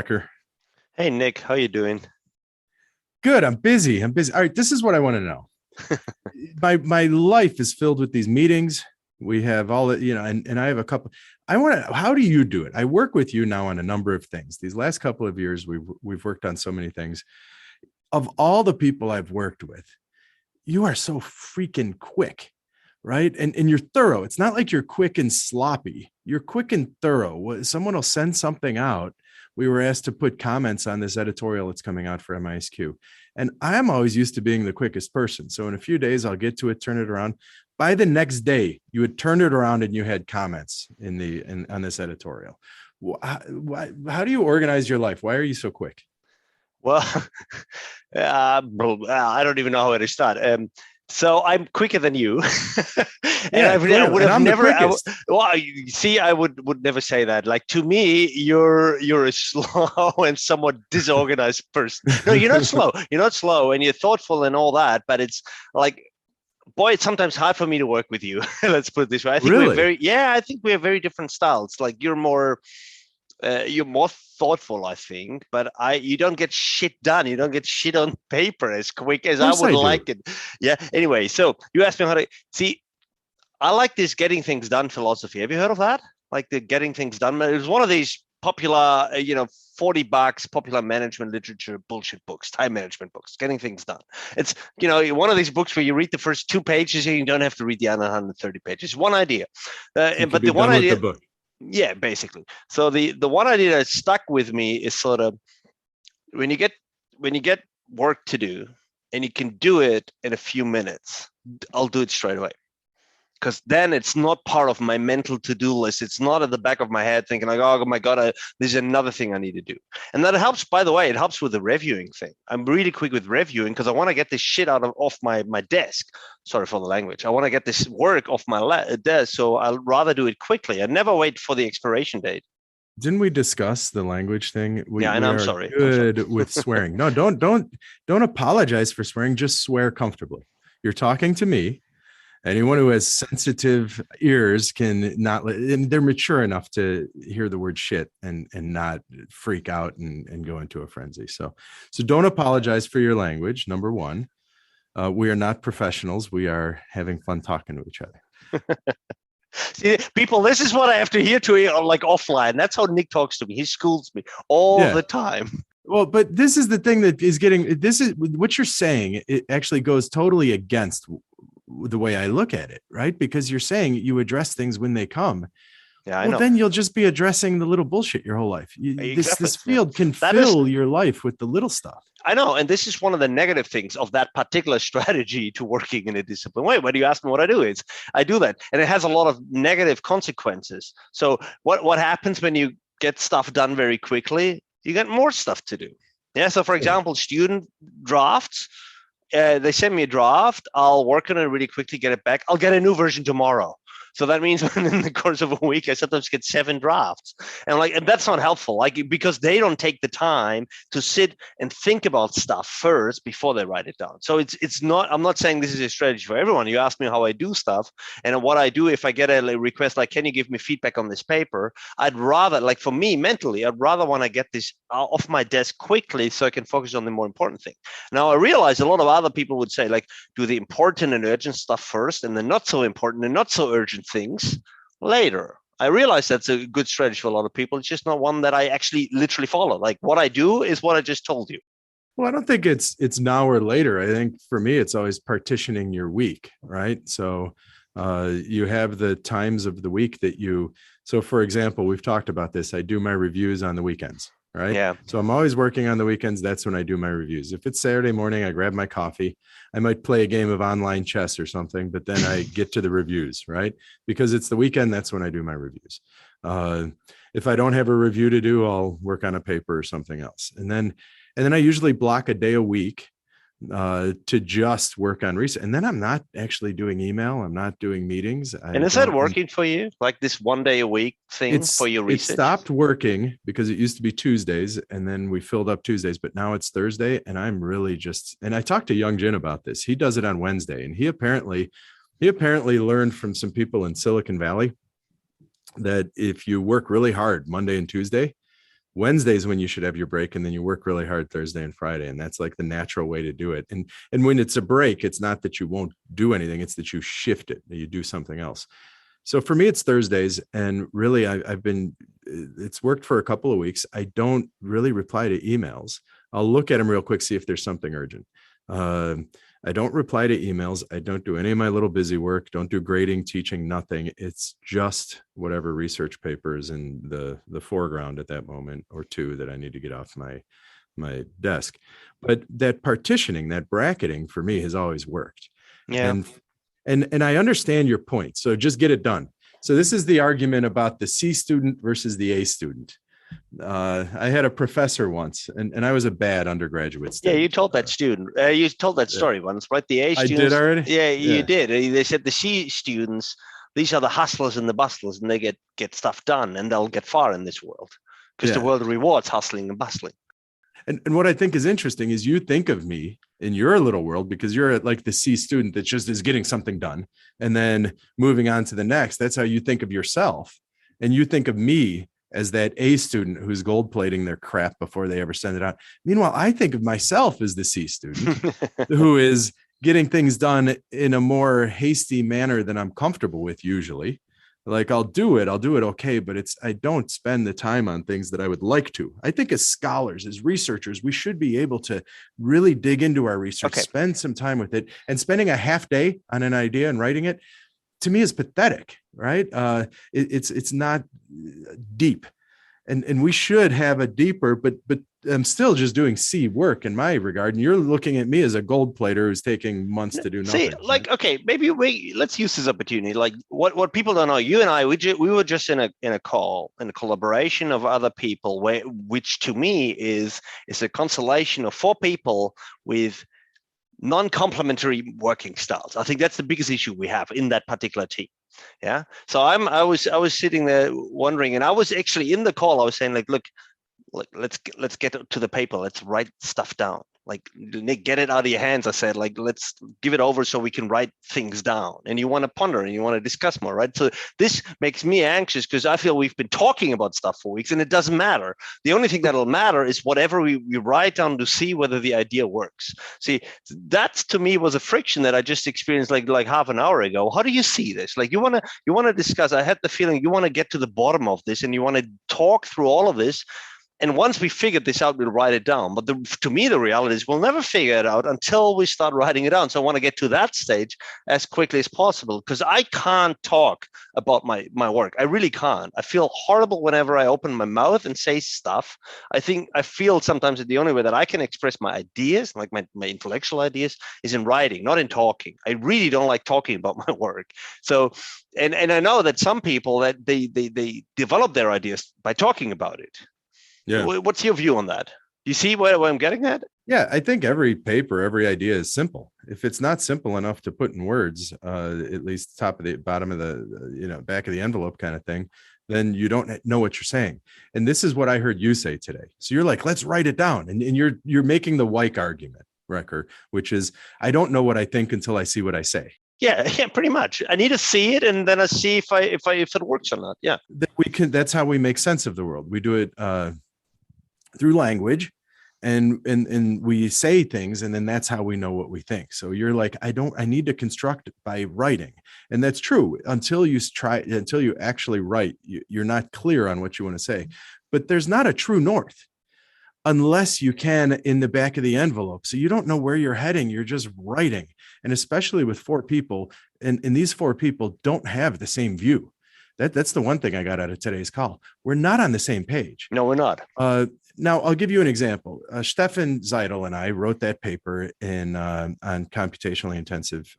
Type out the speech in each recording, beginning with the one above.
Recker. Hey Nick, how you doing? Good. I'm busy. All right. This is what I want to know. My life is filled with these meetings. We have all that, and I have a couple. I want to. How do you do it? I work with you now on a number of things. These last couple of years, we've worked on so many things. Of all the people I've worked with, you are so freaking quick, right? And you're thorough. It's not like you're quick and sloppy. You're quick and thorough. Someone will send something out. We were asked to put comments on this editorial that's coming out for MISQ. And I'm always used to being the quickest person. So in a few days, I'll get to it, turn it around. By the next day, you had turned it around and you had comments on this editorial. How do you organize your life? Why are you so quick? Well, I don't even know how to start. So I'm quicker than you, and I would have never. You see, I would never say that. Like to me, you're a slow and somewhat disorganized person. No, you're not slow. You're not slow, and you're thoughtful and all that. But it's like, boy, it's sometimes hard for me to work with you. Let's put it this way. I think I think we have very different styles. Like you're more thoughtful, I think, but you don't get shit done. You don't get shit on paper as quick as I would like it. Yeah. Anyway, so you asked me how to see. I like this getting things done philosophy. Have you heard of that? Like the getting things done. It was one of these popular, $40 popular management literature bullshit books, time management books, getting things done. It's, one of these books where you read the first 2 pages and you don't have to read the other 130 pages. One idea. But the one idea. Yeah, basically. So the one idea that stuck with me is sort of when you get work to do and you can do it in a few minutes, I'll do it straight away. Because then it's not part of my mental to-do list. It's not at the back of my head thinking like, oh my God, there's another thing I need to do. And that helps, by the way, it helps with the reviewing thing. I'm really quick with reviewing because I want to get this shit off my desk. Sorry for the language. I want to get this work off my desk. So I'll rather do it quickly. I never wait for the expiration date. Didn't we discuss the language thing? I'm sorry. Good with swearing. No, don't apologize for swearing. Just swear comfortably. You're talking to me. Anyone who has sensitive ears can not, and they're mature enough to hear the word shit and not freak out and go into a frenzy. So don't apologize for your language. Number one, we are not professionals. We are having fun talking to each other. See, people, this is what I have to hear like offline. That's how Nick talks to me. He schools me all the time. Well, but this is the thing that is this is what you're saying. It actually goes totally against the way I look at it, right? Because you're saying you address things when they come. Yeah, I know. Then you'll just be addressing the little bullshit your whole life. This field can fill your life with the little stuff. I know. And this is one of the negative things of that particular strategy to working in a disciplined way. When you ask me what I do, I do that. And it has a lot of negative consequences. So what happens when you get stuff done very quickly? You get more stuff to do. Yeah. So for example, student drafts, they send me a draft. I'll work on it really quickly, get it back. I'll get a new version tomorrow. So that means in the course of a week, I sometimes get 7 drafts. And that's not helpful, because they don't take the time to sit and think about stuff first before they write it down. So it's not, I'm not saying this is a strategy for everyone. You ask me how I do stuff and what I do. If I get a request, like, can you give me feedback on this paper? I'd rather, like for me mentally, I'd rather want to get this off my desk quickly so I can focus on the more important thing. Now I realize a lot of other people would say, like, do the important and urgent stuff first and the not so important and not so urgent things later. I realize that's a good strategy for a lot of people. It's just not one that I actually literally follow. Like what I do is what I just told you. Well, I don't think it's now or later. I think for me, it's always partitioning your week, right? So you have the times of the week so for example, we've talked about this. I do my reviews on the weekends. Right. Yeah. So I'm always working on the weekends. That's when I do my reviews. If it's Saturday morning, I grab my coffee. I might play a game of online chess or something, but then I get to the reviews, right? Because it's the weekend. That's when I do my reviews. If I don't have a review to do, I'll work on a paper or something else. And then I usually block a day a week to just work on research. And then I'm not actually doing email. I'm not doing meetings. And is that working for you? Like this 1 day a week thing for your research? It stopped working because it used to be Tuesdays and then we filled up Tuesdays, but now it's Thursday. And I'm really and I talked to Young Jin about this. He does it on Wednesday. And he apparently learned from some people in Silicon Valley that if you work really hard Monday and Tuesday, Wednesday's when you should have your break, and then you work really hard Thursday and Friday. And that's like the natural way to do it. And when it's a break, it's not that you won't do anything, it's that you shift it, that you do something else. So for me, it's Thursdays. And really, it's worked for a couple of weeks. I don't really reply to emails. I'll look at them real quick, see if there's something urgent. I don't reply to emails. I don't do any of my little busy work. Don't do grading, teaching, nothing. It's just whatever research paper is in the foreground at that moment or two that I need to get off my desk. But that partitioning, that bracketing for me has always worked. Yeah. And I understand your point. So just get it done. So this is the argument about the C student versus the A student. I had a professor once, and I was a bad undergraduate student. Yeah, you told that student. You told that story once, right? The A students. I did already? Yeah, you did. They said the C students, these are the hustlers and the bustlers, and they get stuff done, and they'll get far in this world because the world rewards hustling and bustling. And what I think is interesting is you think of me in your little world because you're like the C student that just is getting something done and then moving on to the next. That's how you think of yourself. And you think of me as that A student who's gold plating their crap before they ever send it out. Meanwhile, I think of myself as the C student who is getting things done in a more hasty manner than I'm comfortable with usually. Like I'll do it okay, but I don't spend the time on things that I would like to. I think as scholars, as researchers, we should be able to really dig into our research, spend some time with it, and spending a half day on an idea and writing it, to me, is pathetic, right? It's not deep. And we should have a deeper, but I'm still just doing C work in my regard. And you're looking at me as a gold plater who's taking months to do nothing. See, like, okay, maybe let's use this opportunity. Like what people don't know, you and I, we were just in a call, in a collaboration of other people, which to me is a constellation of 4 people with non-complementary working styles. I think that's the biggest issue we have in that particular team. Yeah. So I was sitting there wondering, and I was actually in the call. I was saying, like, look, let's get to the paper. Let's write stuff down. Like, Nick, get it out of your hands. I said, like, let's give it over so we can write things down. And you want to ponder and you want to discuss more, right? So this makes me anxious because I feel we've been talking about stuff for weeks and it doesn't matter. The only thing that'll matter is whatever we write down to see whether the idea works. See, that to me was a friction that I just experienced like half an hour ago. How do you see this? Like, you want to discuss. I had the feeling you want to get to the bottom of this and you want to talk through all of this. And once we figured this out, we'll write it down. But to me, the reality is we'll never figure it out until we start writing it down. So I want to get to that stage as quickly as possible because I can't talk about my work. I really can't. I feel horrible whenever I open my mouth and say stuff. I feel sometimes that the only way that I can express my ideas, like my intellectual ideas, is in writing, not in talking. I really don't like talking about my work. So, and I know that some people that they develop their ideas by talking about it. Yeah. What's your view on that? Do you see where I'm getting at? Yeah, I think every paper, every idea is simple. If it's not simple enough to put in words, at least top of the bottom of the, back of the envelope kind of thing, then you don't know what you're saying. And this is what I heard you say today. So you're like, let's write it down. And you're making the Weick argument, Recker, which is, I don't know what I think until I see what I say. Yeah, pretty much. I need to see it, and then I see if it works or not. Yeah, that's how we make sense of the world. We do it through language, and we say things, and then that's how we know what we think. So you're like, I need to construct by writing, and that's true. Until you actually write, you're not clear on what you want to say. But there's not a true north unless you can in the back of the envelope. So you don't know where you're heading. You're just writing. And especially with 4 people, and these 4 people don't have the same view. That's the one thing I got out of today's call. We're not on the same page. No, we're not. Now I'll give you an example. Stefan Zeidel and I wrote that paper on computationally intensive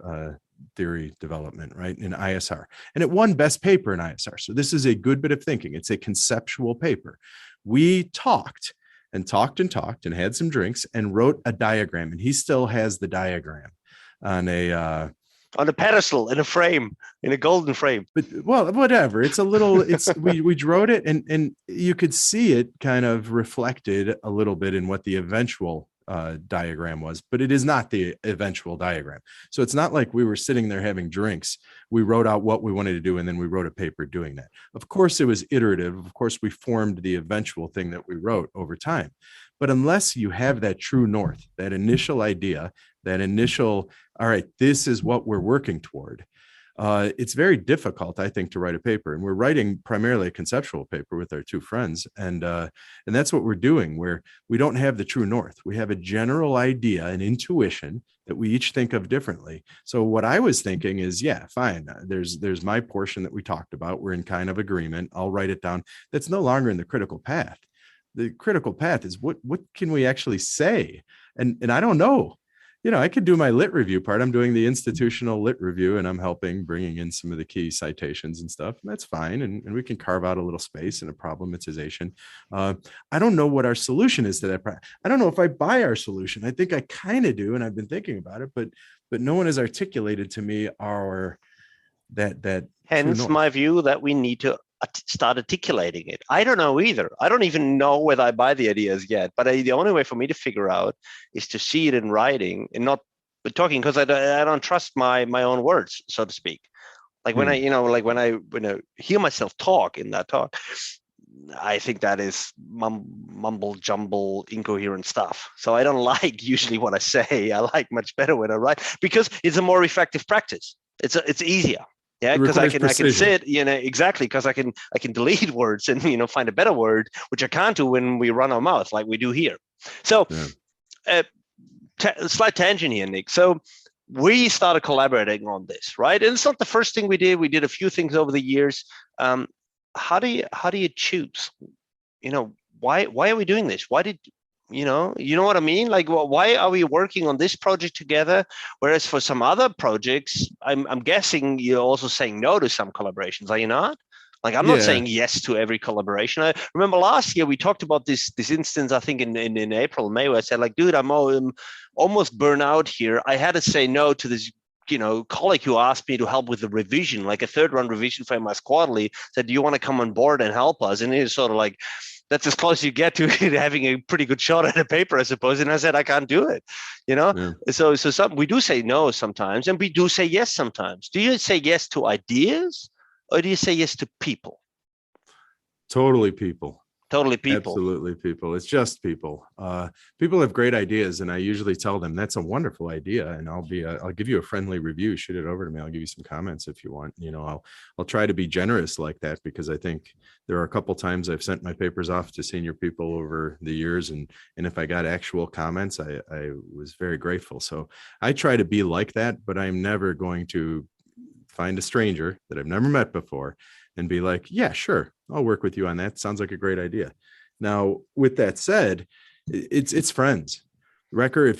theory development, right, in ISR. And it won best paper in ISR. So this is a good bit of thinking. It's a conceptual paper. We talked and had some drinks and wrote a diagram. And he still has the diagram on a pedestal, in a frame, in a golden frame. But well, whatever. It's a little. We wrote it, and you could see it kind of reflected a little bit in what the eventual diagram was, but it is not the eventual diagram. So it's not like we were sitting there having drinks. We wrote out what we wanted to do, and then we wrote a paper doing that. Of course, it was iterative. Of course, we formed the eventual thing that we wrote over time. But unless you have that true north, that initial idea, that initial, all right, this is what we're working toward, it's very difficult, I think, to write a paper. And we're writing primarily a conceptual paper with our two friends. And that's what we're doing, where we don't have the true north. We have a general idea, an intuition that we each think of differently. So what I was thinking is, yeah, fine. There's my portion that we talked about. We're in kind of agreement. I'll write it down. That's no longer in the critical path. The critical path is what can we actually say? And I don't know. I could do my lit review part. I'm doing the institutional lit review, and I'm helping bringing in some of the key citations and stuff. And that's fine. And we can carve out a little space and a problematization. I don't know what our solution is to that. I don't know if I buy our solution. I think I kind of do. And I've been thinking about it, but no one has articulated to me that. Hence my view that we need to start articulating it. I don't know either. I don't even know whether I buy the ideas yet, but the only way for me to figure out is to see it in writing and not talking, because I don't trust my own words, so to speak. Like when when I hear myself talk in that talk, I think that is mumble jumble, incoherent stuff. So I don't like usually what I say. I like much better when I write, because it's a more effective practice. It's easier. Yeah, because I can sit, exactly, because I can delete words and find a better word, which I can't do when we run our mouth like we do here. So, slight tangent here, Nick. So we started collaborating on this, right? And it's not the first thing we did. We did a few things over the years. How do you choose? Why are we doing this? Why did you know what I mean? Like, why are we working on this project together? Whereas for some other projects, I'm guessing you're also saying no to some collaborations, are you not? Like, I'm not saying yes to every collaboration. I remember last year we talked about this instance, I think in April, May, where I said, like, dude, I'm almost burnt out here. I had to say no to this colleague who asked me to help with the revision, like a third run revision for MS Quarterly, said, do you want to come on board and help us? And it was sort of like, that's as close as you get to having a pretty good shot at a paper, I suppose. And I said, I can't do it, So we do say no sometimes, and we do say yes sometimes. Do you say yes to ideas, or do you say yes to people? Totally people. Totally people. Absolutely people. It's just people. People have great ideas, and I usually tell them that's a wonderful idea, and I'll give you a friendly review. Shoot it over to me. I'll give you some comments if you want. I'll try to be generous like that, because I think there are a couple times I've sent my papers off to senior people over the years, and if I got actual comments, I was very grateful. So I try to be like that, but I'm never going to find a stranger that I've never met before and be like, yeah, sure, I'll work with you on that. Sounds like a great idea. Now, with that said, it's friends. Recker,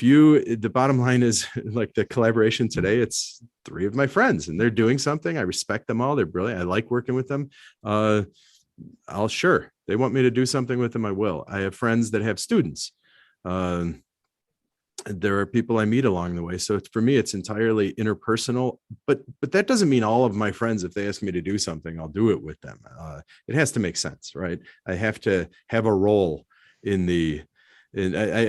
the bottom line is, like, the collaboration today, it's 3 of my friends, and they're doing something. I respect them all. They're brilliant. I like working with them. Sure, they want me to do something with them, I will. I have friends that have students. There are people I meet along the way. So for me, it's entirely interpersonal, but that doesn't mean all of my friends, if they ask me to do something, I'll do it with them. It has to make sense, right? I have to have a role I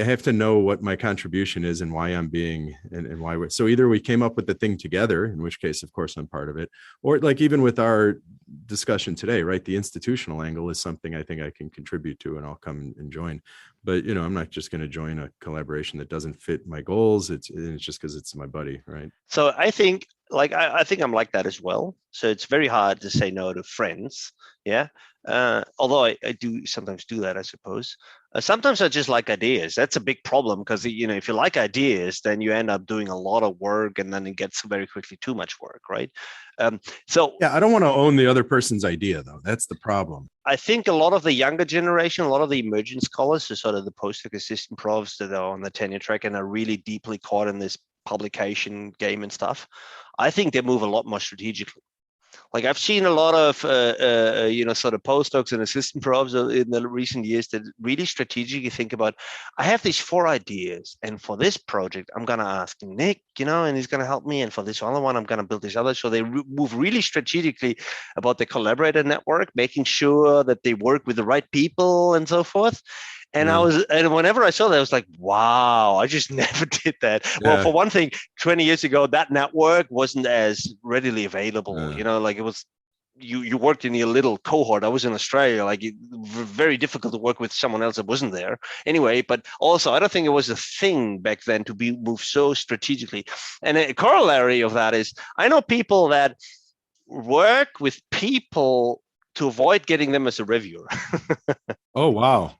have to know what my contribution is and why I'm being, and why. So either we came up with the thing together, in which case, of course, I'm part of it, or like even with our discussion today, right? The institutional angle is something I think I can contribute to, and I'll come and join. But, I'm not just going to join a collaboration that doesn't fit my goals. It's just because it's my buddy, right? So I think, I think I'm like that as well. So it's very hard to say no to friends. Yeah. Although I do sometimes do that, I suppose. Sometimes I just like ideas. That's a big problem, because, if you like ideas, then you end up doing a lot of work, and then it gets very quickly too much work, right? I don't want to own the other person's idea, though. That's the problem. I think a lot of the younger generation, a lot of the emerging scholars, so sort of the postdoc assistant profs that are on the tenure track and are really deeply caught in this publication game and stuff, I think they move a lot more strategically. Like, I've seen a lot of, sort of postdocs and assistant profs in the recent years that really strategically think about, I have these 4 ideas, and for this project, I'm going to ask Nick, and he's going to help me. And for this other one, I'm going to build this other. So they move really strategically about the collaborator network, making sure that they work with the right people and so forth. And whenever I saw that, I was like, wow, I just never did that. Yeah. Well, for one thing, 20 years ago, that network wasn't as readily available. Like it was, you worked in your little cohort. I was in Australia, like very difficult to work with someone else that wasn't there. Anyway, but also I don't think it was a thing back then to be moved so strategically. And a corollary of that is I know people that work with people to avoid getting them as a reviewer. Oh, wow.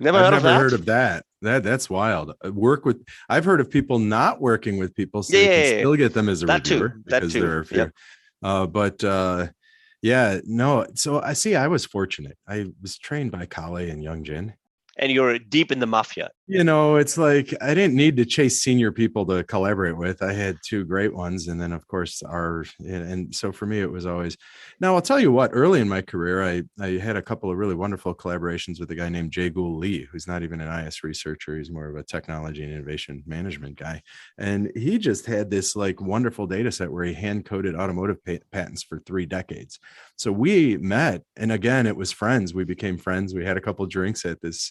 I've never heard of that. That's wild. I've heard of people not working with people so they can still get them as a reviewer because they're a few. No. So I was fortunate. I was trained by Kale and Young Jin. And you're deep in the mafia. It's like I didn't need to chase senior people to collaborate with. I had two great ones. And then, of course, and so for me, it was always. Now, I'll tell you what, early in my career, I had a couple of really wonderful collaborations with a guy named Jae-Gul Lee, who's not even an IS researcher. He's more of a technology and innovation management guy. And he just had this like wonderful data set where he hand coded automotive patents for 3 decades. So we met, and again, it was friends. We became friends. We had a couple of drinks at this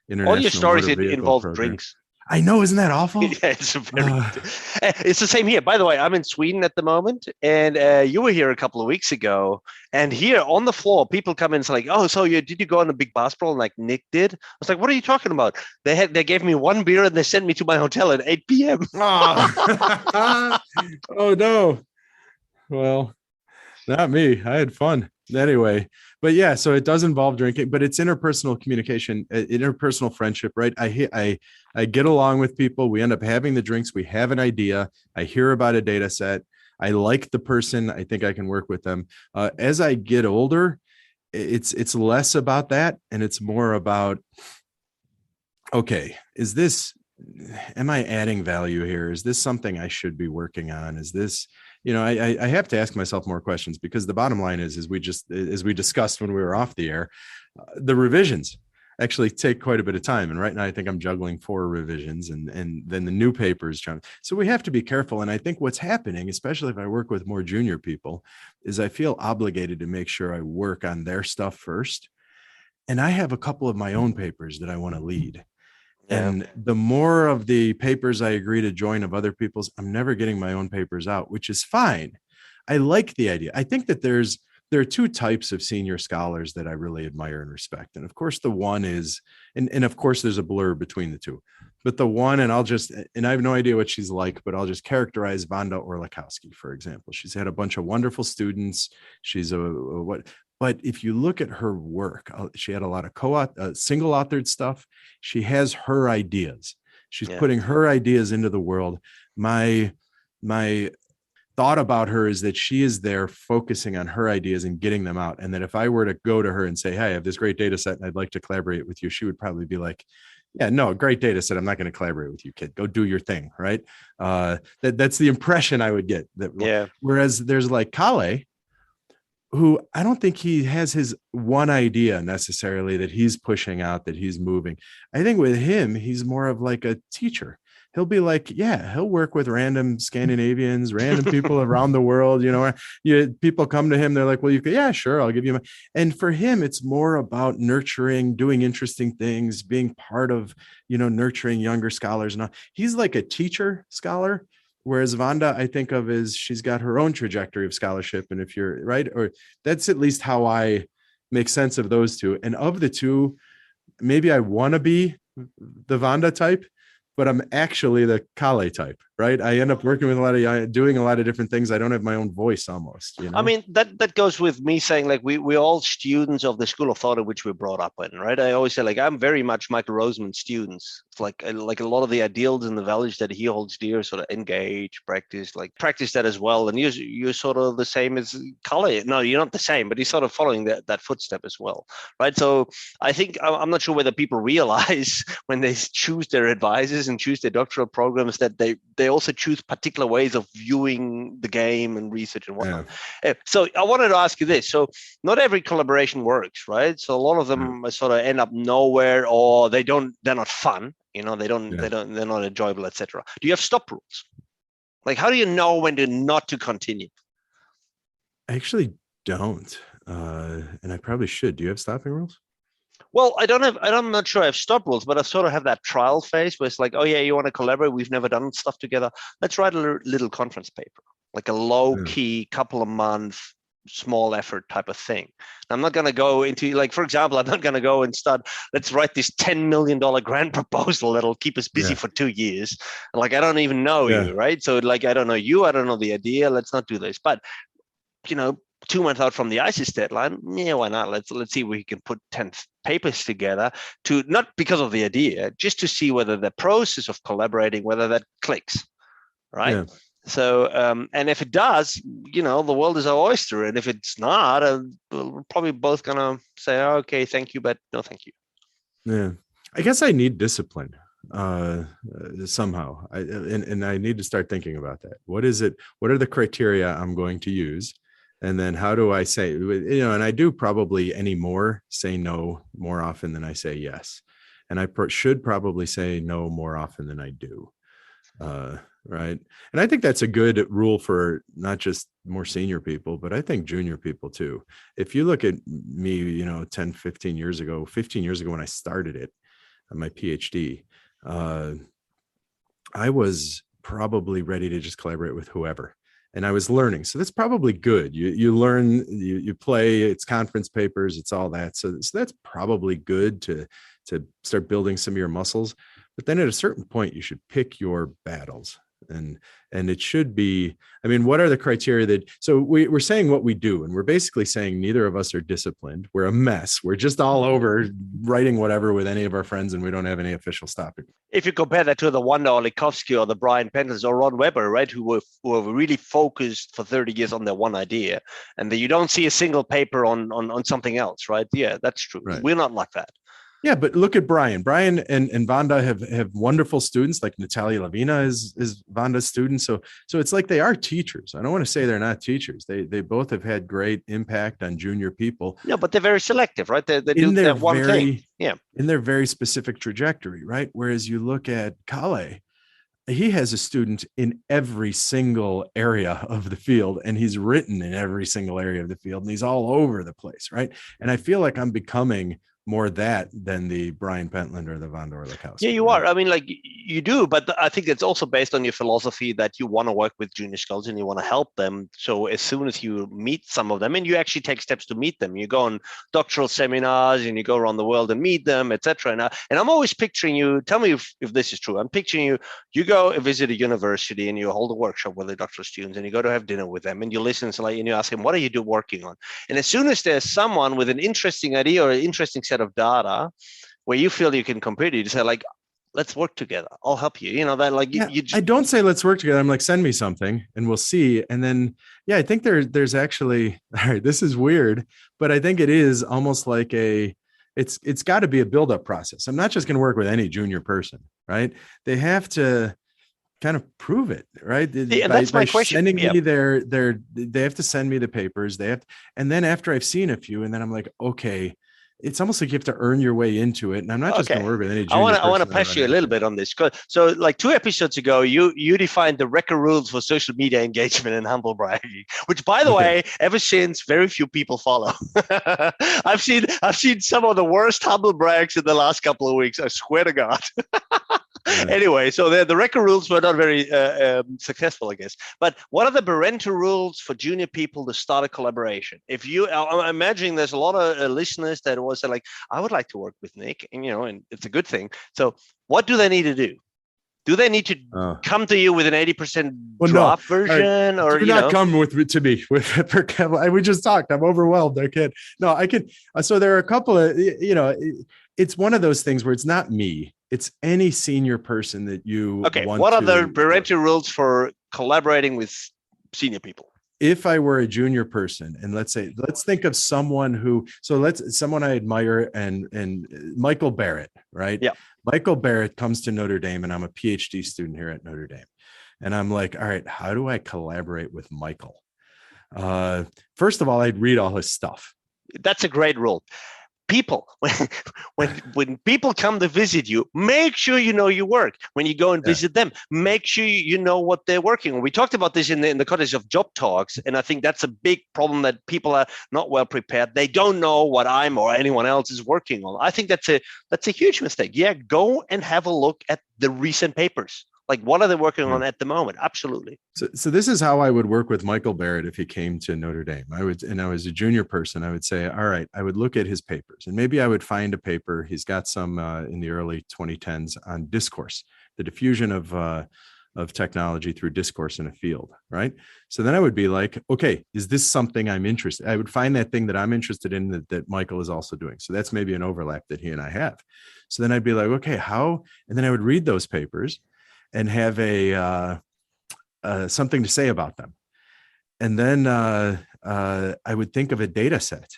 international. All your stories involve drinks. I know, isn't that awful? Yeah, it's it's the same here. By the way, I'm in Sweden at the moment, and you were here a couple of weeks ago. And here on the floor, people come in and say like, "Oh, so did you go on a big bass brawl like Nick did?" I was like, "What are you talking about?" They gave me 1 beer and they sent me to my hotel at 8 p.m. Oh no. Well, not me. I had fun anyway. But yeah, so it does involve drinking, but it's interpersonal communication, interpersonal friendship, right? I get along with people. We end up having the drinks. We have an idea. I hear about a data set. I like the person. I think I can work with them. As I get older, it's less about that, and it's more about, okay, am I adding value here? Is this something I should be working on? Is this, I have to ask myself more questions, because the bottom line is we discussed when we were off the air, the revisions actually take quite a bit of time. And right now I think I'm juggling 4 revisions and then the new papers. So we have to be careful. And I think what's happening, especially if I work with more junior people, is I feel obligated to make sure I work on their stuff first. And I have a couple of my own papers that I want to lead. And the more of the papers I agree to join of other people's, I'm never getting my own papers out, which is fine. I like the idea. I think that there are 2 types of senior scholars that I really admire and respect. And of course, the one is, and of course, there's a blur between the 2. But the one, and I have no idea what she's like, but I'll just characterize Wanda Orlikowski, for example. She's had a bunch of wonderful students. She's But if you look at her work, she had a lot of single authored stuff. She has her ideas. She's putting her ideas into the world. My thought about her is that she is there focusing on her ideas and getting them out. And that if I were to go to her and say, "Hey, I have this great data set and I'd like to collaborate with you," she would probably be like, "Yeah, no, great data set. I'm not going to collaborate with you, kid. Go do your thing." Right. That's the impression I would get. Whereas there's like Kale, who I don't think he has his one idea necessarily that he's pushing out, that he's moving. I think with him, he's more of like a teacher. He'll be like, he'll work with random Scandinavians, random people around the world. People come to him. They're like, "Well, sure, I'll give you my." And for him, it's more about nurturing, doing interesting things, being part of, nurturing younger scholars. And all. He's like a teacher scholar. Whereas Wanda, I think of as she's got her own trajectory of scholarship. And if you're right, or that's at least how I make sense of those 2. And of the 2, maybe I want to be the Wanda type, but I'm actually the Kale type, right? I end up working with doing a lot of different things. I don't have my own voice almost. I mean, that goes with me saying like we're all students of the school of thought in which we're brought up in, right? I always say like I'm very much Michael Roseman's students. It's like a lot of the ideals and the values that he holds dear, sort of engage, practice that as well. And you're sort of the same as Kale. No, you're not the same, but he's sort of following that footstep as well, right? So I think I'm not sure whether people realize when they choose their advisors and choose their doctoral programs that they also choose particular ways of viewing the game and research and whatnot. So I wanted to ask you this. So not every collaboration works, right? So a lot of them sort of end up nowhere, or they're not fun. They're not enjoyable, etc. Do you have stop rules? Like, how do you know when not to continue? I actually don't. And I probably should. Do you have stopping rules? Well, I'm not sure I have stop rules, but I sort of have that trial phase where it's like, oh yeah, you want to collaborate? We've never done stuff together. Let's write a little conference paper, like a low key, couple of months, small effort type of thing. I'm not going to go into, like, for example, I'm not going to go and start, let's write this $10 million grant proposal that'll keep us busy for 2 years. Like, I don't even know you, right? So like, I don't know you, I don't know the idea. Let's not do this. But, 2 months out from the ISIS deadline, yeah, why not? Let's see if we can put 10 papers together, to not because of the idea, just to see whether the process of collaborating, whether that clicks, right? Yeah. So, and if it does, the world is our oyster. And if it's not, we're probably both gonna say, oh, okay, thank you, but no, thank you. Yeah, I guess I need discipline somehow. And I need to start thinking about that. What is it? What are the criteria I'm going to use? And then how do I say, and I do probably anymore say no more often than I say yes. And I should probably say no more often than I do. Right. And I think that's a good rule for not just more senior people, but I think junior people too. If you look at me, 10, 15 years ago when I started it, my PhD, I was probably ready to just collaborate with whoever. And I was learning. So that's probably good. You learn, you play, it's conference papers, it's all that. So that's probably good to start building some of your muscles. But then at a certain point, you should pick your battles. And it should be, what are the criteria that, so we're saying what we do, and we're basically saying neither of us are disciplined. We're a mess. We're just all over writing whatever with any of our friends, and we don't have any official stopping. If you compare that to the Wanda Olikovsky or the Brian Pentlers or Ron Weber, right, who were really focused for 30 years on their one idea, and then you don't see a single paper on something else, right? Yeah, that's true. Right. We're not like that. Yeah, but look at Brian. Brian and Vanda have wonderful students, like Natalia Lavina is Vanda's student. So it's like they are teachers. I don't want to say they're not teachers. They both have had great impact on junior people. No, but they're very selective, right? They do that one thing. Yeah. In their very specific trajectory, right? Whereas you look at Kale, he has a student in every single area of the field, and he's written in every single area of the field, and he's all over the place, right? And I feel like I'm becoming more that than the Brian Pentland or the Wanda Olikovsky. Yeah, you are. Like you do, but I think it's also based on your philosophy that you want to work with junior scholars and you want to help them. So as soon as you meet some of them, and you actually take steps to meet them, you go on doctoral seminars and you go around the world and meet them, etc. And I'm always picturing you. Tell me if this is true. I'm picturing you. You go and visit a university and you hold a workshop with the doctoral students, and you go to have dinner with them, and you listen to and you ask them, what are you working on? And as soon as there's someone with an interesting idea or an interesting set of data where you feel you can compete, you say, like, let's work together, I'll help you, that, like, I don't say let's work together. I'm like, send me something and we'll see. And then I think there's actually, all right, this is weird, but I think it is almost like it's got to be a build-up process. I'm not just going to work with any junior person, right? They have to kind of prove it, right? Yeah, that's my question. Sending me they have to send me the papers. And then after I've seen a few, and then I'm like, okay, it's almost like you have to earn your way into it. And I'm not just going to work with any junior I want to press you a little bit on this. So like 2 episodes ago, you defined the Recker rules for social media engagement and humble bragging, which, by the way, ever since, very few people follow. I've seen some of the worst humble brags in the last couple of weeks. I swear to God. Anyway, so the Recker rules were not very successful, I guess. But what are the Berente rules for junior people to start a collaboration? I'm imagining there's a lot of listeners that will say, like, I would like to work with Nick, and it's a good thing. So what do they need to do? Do they need to come to you with an 80% drop version, or do not come to me with? We just talked. I'm overwhelmed. I can't. No, I can. So there are a couple of it's one of those things where it's not me. It's any senior person that you. Okay. What are the Berente rules for collaborating with senior people? If I were a junior person, and let's think of someone someone I admire, and Michael Barrett, right? Yeah. Michael Barrett comes to Notre Dame, and I'm a PhD student here at Notre Dame. And I'm like, all right, how do I collaborate with Michael? First of all, I'd read all his stuff. That's a great rule. people. When people come to visit you, make sure you know your work. When you go and visit them, make sure you know what they're working on. We talked about this in the context of job talks, and I think that's a big problem, that people are not well prepared. They don't know what I'm or anyone else is working on. I think that's a huge mistake. Yeah, go and have a look at the recent papers. Like, what are they working on at the moment? Absolutely. So this is how I would work with Michael Barrett if he came to Notre Dame. I was a junior person. I would say, all right, I would look at his papers, and maybe I would find a paper. He's got some in the early 2010s on discourse, the diffusion of technology through discourse in a field, right? So then I would be like, okay, is this something I'm interested? I would find that thing that I'm interested in that Michael is also doing. So that's maybe an overlap that he and I have. So then I'd be like, okay, how? And then I would read those papers and have something to say about them. And then I would think of a data set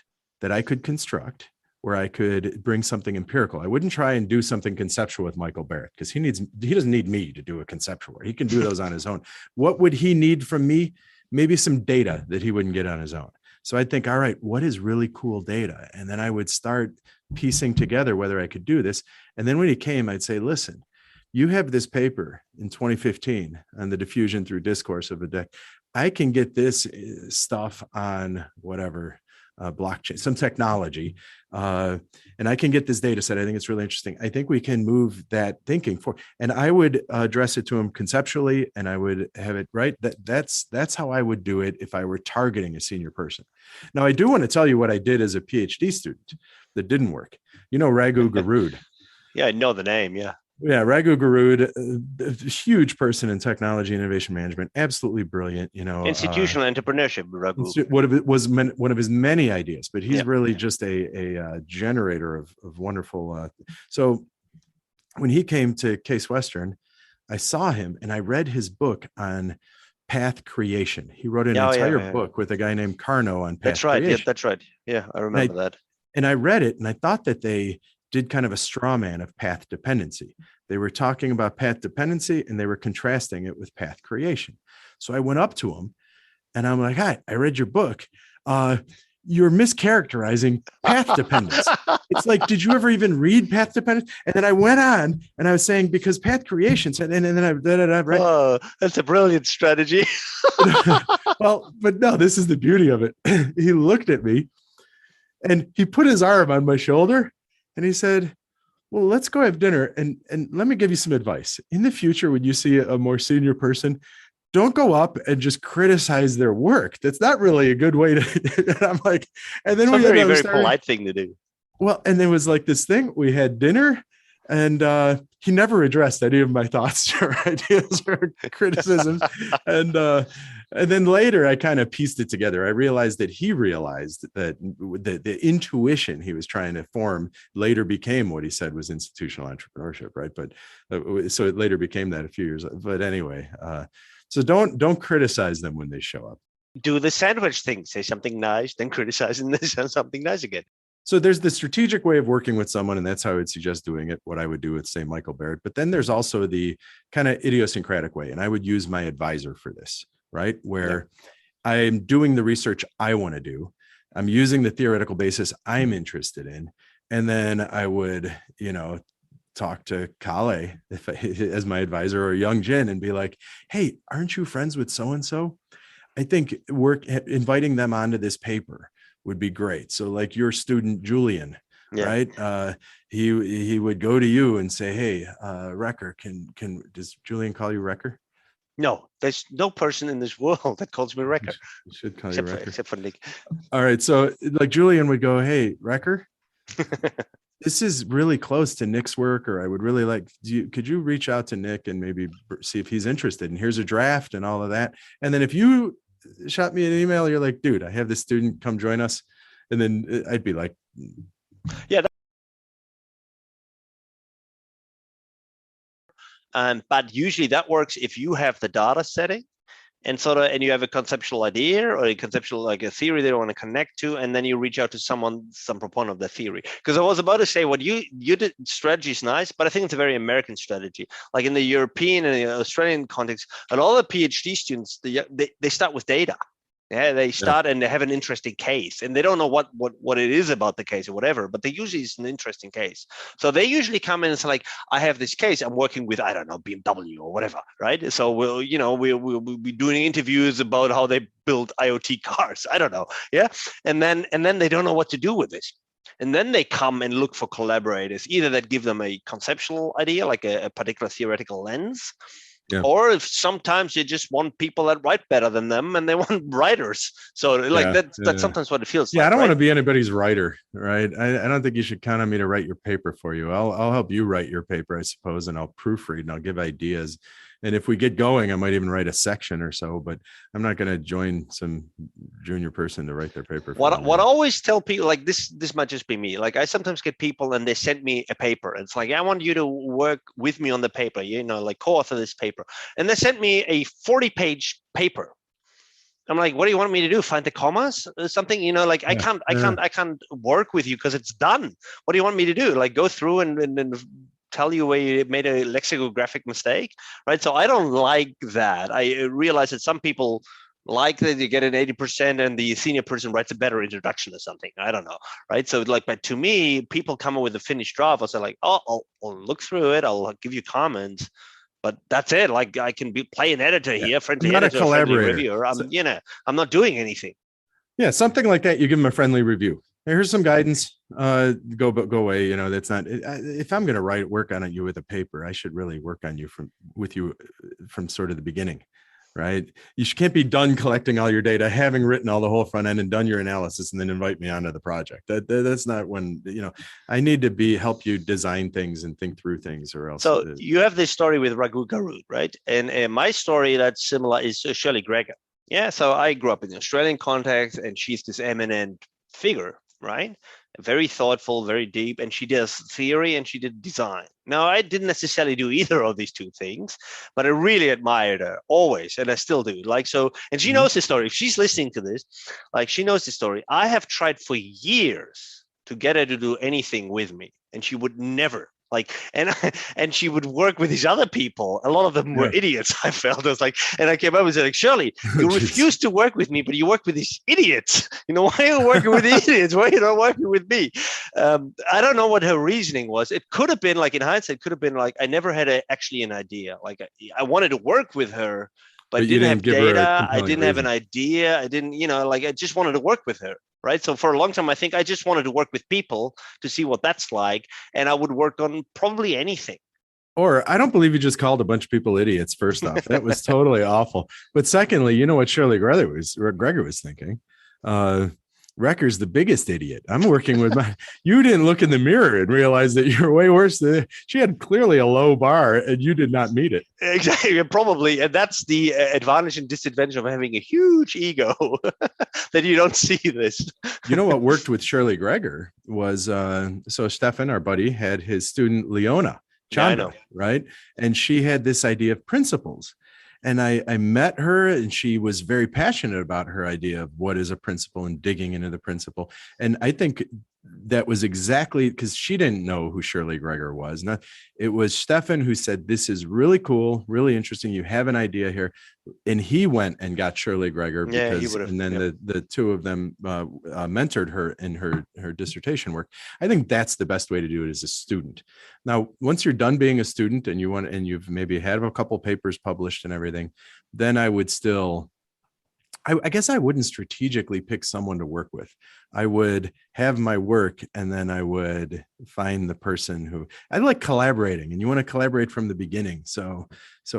that I could construct where I could bring something empirical. I wouldn't try and do something conceptual with Michael Barrett, because he doesn't need me to do a conceptual work. He can do those on his own. What would he need from me? Maybe some data that he wouldn't get on his own. So I'd think, all right, what is really cool data? And then I would start piecing together whether I could do this. And then when he came, I'd say, listen, you have this paper in 2015 on the diffusion through discourse of a deck. I can get this stuff on whatever blockchain, some technology, and I can get this data set. I think it's really interesting. I think we can move that thinking forward. And I would address it to him conceptually, and I would have it right. That's how I would do it if I were targeting a senior person. Now, I do want to tell you what I did as a PhD student that didn't work. You know, Raghu Garud. Yeah, I know the name. Yeah. Yeah, Raghu Garud, a huge person in technology and innovation management, absolutely brilliant. You know, institutional entrepreneurship. Raghu. One of his many ideas, but he's really just a generator of wonderful. So when he came to Case Western, I saw him and I read his book on path creation. He wrote an entire book with a guy named Carno on path creation. Yeah, that's right. Yeah, I remember that. And I read it and I thought that they did kind of a straw man of path dependency. They were talking about path dependency and they were contrasting it with path creation. So I went up to him and I'm like, hi, I read your book. You're mischaracterizing path dependence. It's like, did you ever even read path dependence? And then I went on and I was saying, because path creation said, and then I right. Oh, that's a brilliant strategy. Well, but no, this is the beauty of it. He looked at me and he put his arm on my shoulder and he said, well, let's go have dinner. And let me give you some advice. In the future, when you see a more senior person, don't go up and just criticize their work. That's not really a good way to. And I'm like, and then it's a very polite thing to do. Well, and there was like this thing. We had dinner, and he never addressed any of my thoughts or ideas or criticisms. And then later, I kind of pieced it together. I realized that he realized that the intuition he was trying to form later became what he said was institutional entrepreneurship, right? But so it later became that a few years. But anyway. So don't criticize them when they show up. Do the sandwich thing, say something nice, then criticize and then say something nice again. So there's the strategic way of working with someone, and that's how I would suggest doing it, what I would do with, say, Michael Barrett. But then there's also the kind of idiosyncratic way, and I would use my advisor for this, right? Where I'm doing the research I want to do. I'm using the theoretical basis I'm interested in. And then I would, talk to Kale as my advisor or Young Jin and be like, hey, aren't you friends with so-and-so? I think inviting them onto this paper would be great. So like your student, Julian, right? He would go to you and say, hey, Recker, does Julian call you Recker? No, there's no person in this world that calls me Recker. You should call you Recker. Except for Nick. All right. So like Julian would go, hey, Recker, this is really close to Nick's work, or I would really like, could you reach out to Nick and maybe see if he's interested? And here's a draft and all of that. And then if you shot me an email, you're like, dude, I have this student, come join us. And then I'd be like, yeah. But usually that works if you have the data setting and you have a conceptual idea or a conceptual, like a theory they want to connect to, and then you reach out to some proponent of the theory. Because I was about to say, what you did strategy is nice, but I think it's a very American strategy. Like in the European and the Australian context, and all the PhD students, they start with data. Yeah, they start and they have an interesting case, and they don't know what it is about the case or whatever, but they usually it's an interesting case. So they usually come in and say like, I have this case, I'm working with, I don't know, BMW or whatever, right? So we'll be doing interviews about how they build IoT cars. I don't know. Yeah. And then they don't know what to do with this. And then they come and look for collaborators, either that give them a conceptual idea, like a particular theoretical lens, or if sometimes you just want people that write better than them and they want writers. So like that's sometimes what it feels like. Yeah, I don't want to be anybody's writer, right? I don't think you should count on me to write your paper for you. I'll help you write your paper, I suppose, and I'll proofread and I'll give ideas. And if we get going, I might even write a section or so, but I'm not going to join some junior person to write their paper. What I always tell people, like this might just be me. Like I sometimes get people and they send me a paper. It's like, I want you to work with me on the paper, like co-author this paper. And they sent me a 40-page paper. I'm like, what do you want me to do? Find the commas or something? Like I can't work with you because it's done. What do you want me to do? Like go through and tell you where you made a lexicographic mistake, right? So I don't like that. I realize that some people like that you get an 80% and the senior person writes a better introduction or something. I don't know, right? So like, but to me, people come up with a finished draft. I'll say like, I'll look through it. I'll give you comments, but that's it. Like I can play an editor here, friendly editor, friendly reviewer. I'm not doing anything. Yeah, something like that. You give them a friendly review. Here's some guidance. Go away. That's not. If I'm going to work on you with a paper, I should really work on you from sort of the beginning, right? You can't be done collecting all your data, having written all the whole front end and done your analysis, and then invite me onto the project. That's not when I need to help you design things and think through things, or else. So you have this story with Raghu Garud, right? And my story that's similar is Shirley Recker. Yeah. So I grew up in the Australian context, and she's this eminent figure. Right? Very thoughtful, very deep. And she does theory and she did design. Now, I didn't necessarily do either of these two things, but I really admired her always. And I still do. Like, so, and she knows the story. If she's listening to this, like she knows the story. I have tried for years to get her to do anything with me, and she would never. And she would work with these other people. A lot of them were idiots. I felt. I was like, and I came up and said, like, Shirley, you refuse to work with me, but you work with these idiots. Why are you working with the idiots? Why are you not working with me? I don't know what her reasoning was. It could have been like, in hindsight, could have been like, I never had actually an idea. Like I wanted to work with her, but didn't have data. I didn't have an idea. I didn't, I just wanted to work with her. Right. So for a long time, I think I just wanted to work with people to see what that's like. And I would work on probably anything. Or I don't believe you just called a bunch of people idiots. First off, that was totally awful. But secondly, you know what Shirley Recker was thinking? Recker's the biggest idiot. I'm working with you didn't look in the mirror and realize that you're way worse than she had. Clearly a low bar and you did not meet it. Exactly. Probably. And that's the advantage and disadvantage of having a huge ego that you don't see this. You know what worked with Shirley Recker was, so Stefan, our buddy, had his student Leona Chandra, right? And she had this idea of principles. And I met her, and she was very passionate about her idea of what is a principle and digging into the principle. And I think that was exactly because she didn't know who Shirley Recker was. It was Stefan who said, this is really cool, really interesting. You have an idea here. And he went and got Shirley Recker and then the two of them mentored her in her dissertation work. I think that's the best way to do it as a student. Now, once you're done being a student and you've maybe had a couple papers published and everything, then I would still, I guess I wouldn't strategically pick someone to work with. I would have my work, and then I would find the person who I like collaborating, and you want to collaborate from the beginning. So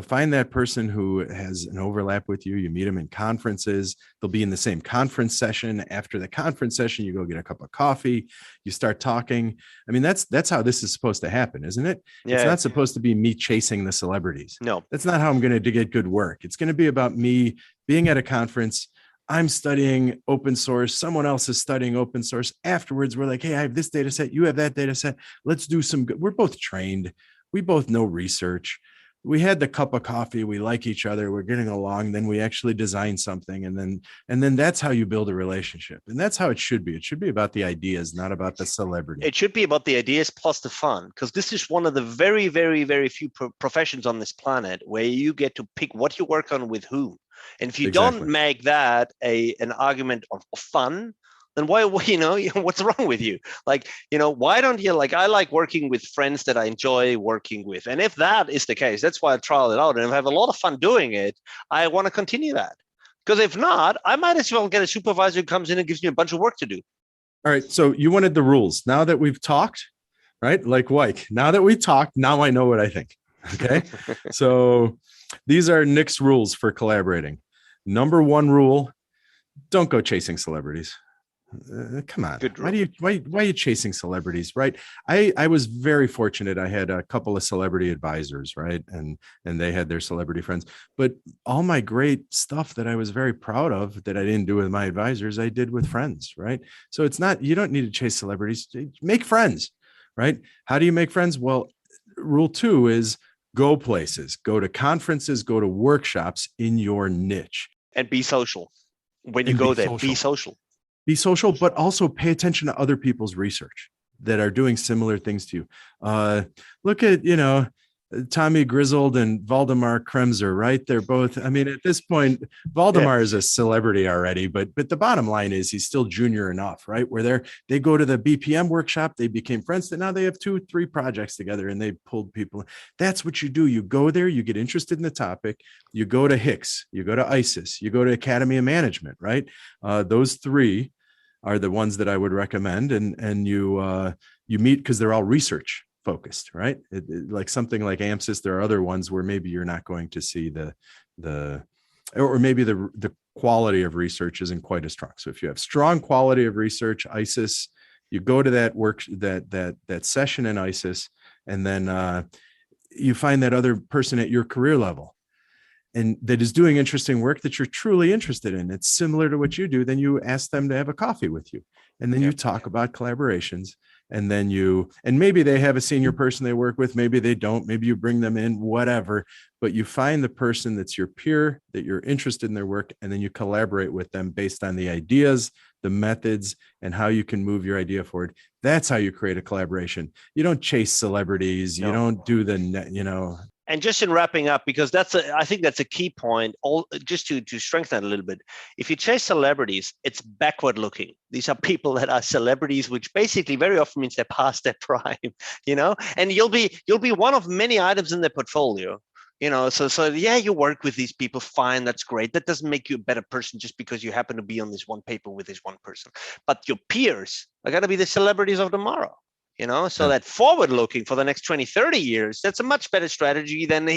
find that person who has an overlap with you. You meet them in conferences. They'll be in the same conference session. After the conference session, you go get a cup of coffee. You start talking. I mean, that's how this is supposed to happen, isn't it? Yeah. It's not supposed to be me chasing the celebrities. No, that's not how I'm going to get good work. It's going to be about me being at a conference. I'm studying open source. Someone else is studying open source. Afterwards, we're like, hey, I have this data set. You have that data set. Let's do some good. We're both trained. We both know research. We had the cup of coffee. We like each other. We're getting along. Then we actually design something. And then that's how you build a relationship. And that's how it should be. It should be about the ideas, not about the celebrity. It should be about the ideas plus the fun, because this is one of the very, very, very few professions on this planet where you get to pick what you work on with whom. And if you Exactly. don't make that an argument of fun, then why, what's wrong with you? Like, why don't you, like, I like working with friends that I enjoy working with. And if that is the case, that's why I trial it out. And if I have a lot of fun doing it, I want to continue that. Because if not, I might as well get a supervisor who comes in and gives me a bunch of work to do. All right. So you wanted the rules. Now that we've talked, right? Like Wyke, now that we talked, now I know what I think. Okay. So these are Nick's rules for collaborating. Number one rule, don't go chasing celebrities. Come on. Why are you chasing celebrities? Right. I was very fortunate. I had a couple of celebrity advisors, right? And they had their celebrity friends, but all my great stuff that I was very proud of that I didn't do with my advisors, I did with friends. Right. So it's not, you don't need to chase celebrities, make friends, right? How do you make friends? Well, rule 2 is go places, go to conferences, go to workshops in your niche. And be social. When you go there, be social. Be social, but also pay attention to other people's research that are doing similar things to you. Look at, Tommy Grizzled and Valdemar Kremser, right? They're both, I mean, at this point, Valdemar is a celebrity already, but the bottom line is he's still junior enough, right? Where they go to the BPM workshop, they became friends, and now they have 2-3 projects together and they pulled people. That's what you do. You go there, you get interested in the topic, you go to Hicks, you go to ISIS, you go to Academy of Management, right? Those 3 are the ones that I would recommend. And you meet because they're all research focused, right? Like something like AMSIS, there are other ones where maybe you're not going to see or maybe the quality of research isn't quite as strong. So if you have strong quality of research, ISIS, you go to that session in ISIS, and then you find that other person at your career level and that is doing interesting work that you're truly interested in. It's similar to what you do. Then you ask them to have a coffee with you, and then you talk about collaborations. And then and maybe they have a senior person they work with, maybe they don't, maybe you bring them in, whatever, but you find the person that's your peer, that you're interested in their work, and then you collaborate with them based on the ideas, the methods, and how you can move your idea forward. That's how you create a collaboration. You don't chase celebrities. No. You don't do And just in wrapping up, because I think that's a key point, just to strengthen it a little bit. If you chase celebrities, it's backward looking. These are people that are celebrities, which basically very often means they're past their prime, and you'll be one of many items in their portfolio. So yeah, you work with these people, fine, that's great. That doesn't make you a better person just because you happen to be on this one paper with this one person. But your peers are going to be the celebrities of tomorrow. So that forward looking for the next 20, 30 years, that's a much better strategy than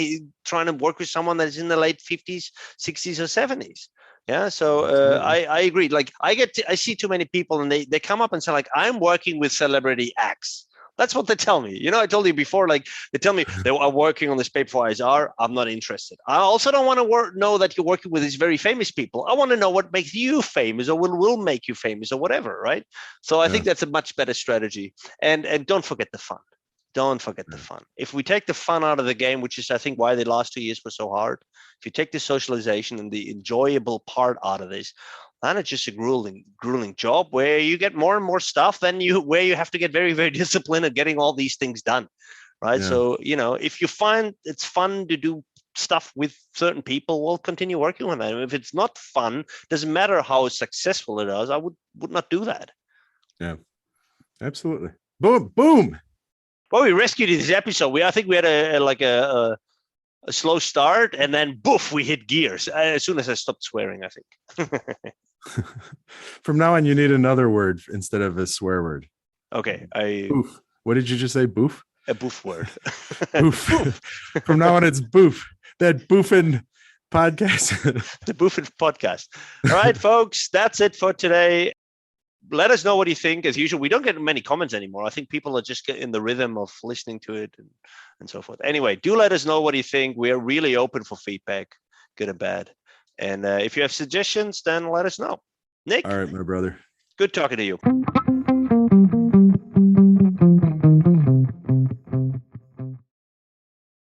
trying to work with someone that's in the late 50s, 60s, or 70s. Yeah. So I agree. Like I see too many people and they come up and say, like, I'm working with celebrity X. That's what they tell me. I told you before, like they tell me they are working on this paper for ISR. I'm not interested. I also don't want to know that you're working with these very famous people. I want to know what makes you famous or will make you famous or whatever, right? So I think that's a much better strategy. And don't forget the fun. Don't forget the fun. If we take the fun out of the game, which is I think why the last 2 years were so hard, if you take the socialization and the enjoyable part out of this, then it's just a grueling job where you get more and more stuff where you have to get very, very disciplined at getting all these things done, right? Yeah. So, if you find it's fun to do stuff with certain people, we'll continue working on that. If it's not fun, doesn't matter how successful it is, I would not do that. Yeah, absolutely. Boom. Well, we rescued this episode. I think we had a slow start, and then boof, we hit gears as soon as I stopped swearing, I think. From now on, you need another word instead of a swear word. Okay. Boof. What did you just say? Boof? A boof word. Boof. From now on, it's boof. That boofing podcast. The boofing podcast. All right, folks, that's it for today. Let us know what you think. As usual, we don't get many comments anymore. I think people are just in the rhythm of listening to it and so forth. Anyway, do let us know what you think. We are really open for feedback, good and bad. And if you have suggestions, then let us know. Nick? All right, my brother. Good talking to you.